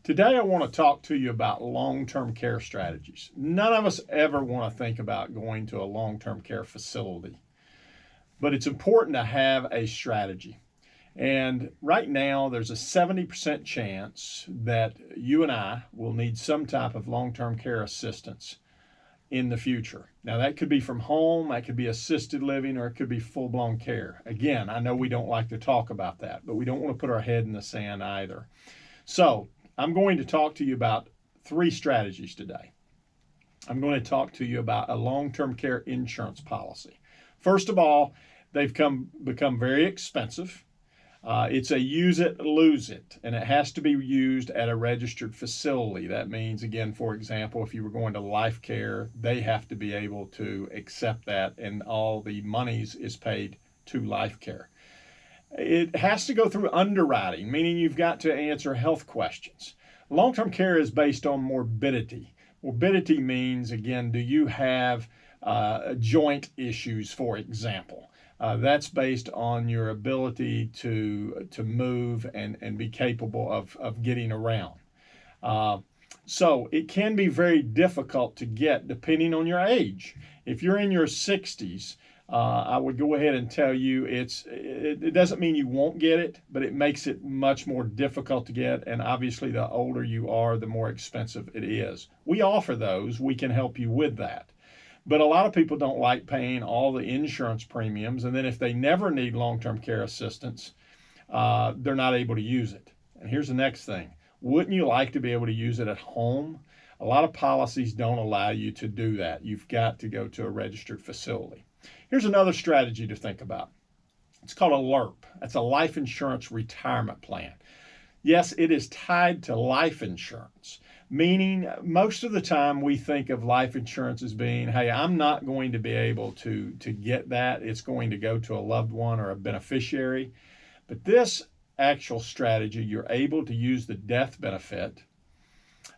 Today I want to talk to you about long-term care strategies. None of us ever want to think about going to a long-term care facility, but it's important to have a strategy. And right now there's a 70% chance that you and I will need some type of long-term care assistance in the future. Now that could be from home, that could be assisted living, or it could be full-blown care. Again, I know we don't like to talk about that, but we don't want to put our head in the sand either. So I'm going to talk to you about 3 strategies today. I'm going to talk to you about a long-term care insurance policy. First of all, they've become very expensive. It's a use it, lose it, and it has to be used at a registered facility. That means, again, for example, if you were going to life care, they have to be able to accept that, and all the monies is paid to life care. It has to go through underwriting, meaning you've got to answer health questions. Long-term care is based on morbidity. Morbidity means, again, do you have joint issues, for example? That's based on your ability to move and be capable of getting around. So it can be very difficult to get depending on your age. If you're in your 60s, I would go ahead and tell you it doesn't mean you won't get it, but it makes it much more difficult to get. And obviously, the older you are, the more expensive it is. We offer those. We can help you with that. But a lot of people don't like paying all the insurance premiums. And then if they never need long-term care assistance, they're not able to use it. And here's the next thing. Wouldn't you like to be able to use it at home? A lot of policies don't allow you to do that. You've got to go to a registered facility. Here's another strategy to think about. It's called a LIRP. That's a life insurance retirement plan. Yes, it is tied to life insurance, meaning most of the time we think of life insurance as being, hey, I'm not going to be able to get that. It's going to go to a loved one or a beneficiary. But this actual strategy, you're able to use the death benefit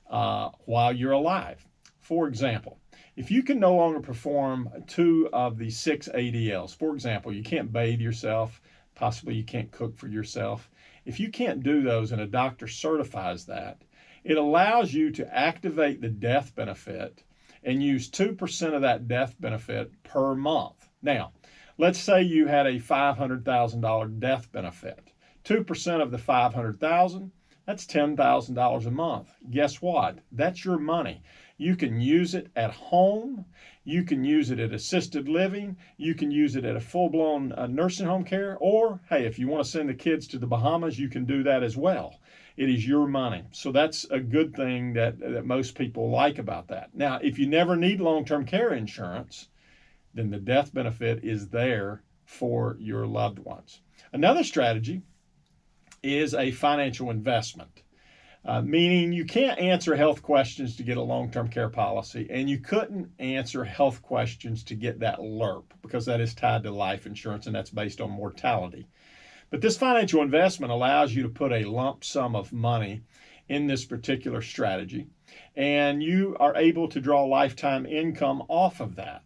while you're alive. For example, if you can no longer perform 2 of the 6 ADLs, for example, you can't bathe yourself, possibly you can't cook for yourself. If you can't do those and a doctor certifies that, it allows you to activate the death benefit and use 2% of that death benefit per month. Now, let's say you had a $500,000 death benefit. 2% of the $500,000, that's $10,000 a month. Guess what? That's your money. You can use it at home. You can use it at assisted living. You can use it at a full-blown nursing home care. Or, hey, if you want to send the kids to the Bahamas, you can do that as well. It is your money. So that's a good thing that most people like about that. Now, if you never need long-term care insurance, then the death benefit is there for your loved ones. Another strategy is a financial investment. Meaning you can't answer health questions to get a long-term care policy, and you couldn't answer health questions to get that LIRP because that is tied to life insurance and that's based on mortality. But this financial investment allows you to put a lump sum of money in this particular strategy, and you are able to draw lifetime income off of that.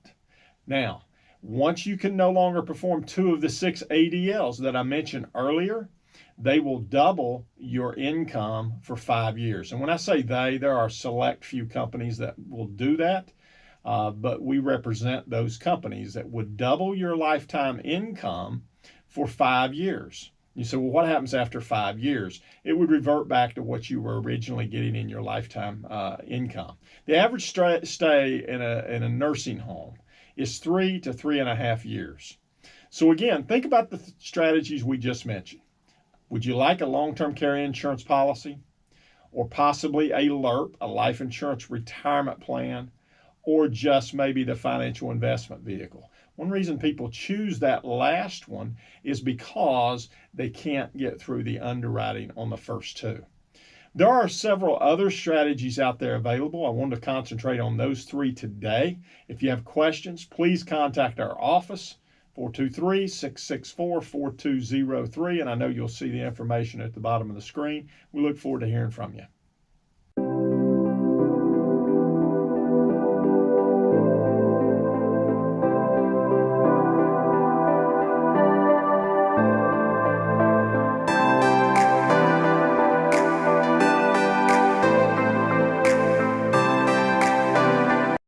Now, once you can no longer perform 2 of the 6 ADLs that I mentioned earlier, they will double your income for 5 years. And when I say they, there are select few companies that will do that, but we represent those companies that would double your lifetime income for 5 years. You say, well, what happens after 5 years? It would revert back to what you were originally getting in your lifetime income. The average stay in a nursing home is 3 to 3.5 years. So again, think about the strategies we just mentioned. Would you like a long-term care insurance policy, or possibly a LIRP, a life insurance retirement plan, or just maybe the financial investment vehicle? One reason people choose that last one is because they can't get through the underwriting on the first 2. There are several other strategies out there available. I wanted to concentrate on those 3 today. If you have questions, please contact our office. 423-664-4203, and I know you'll see the information at the bottom of the screen. We look forward to hearing from you.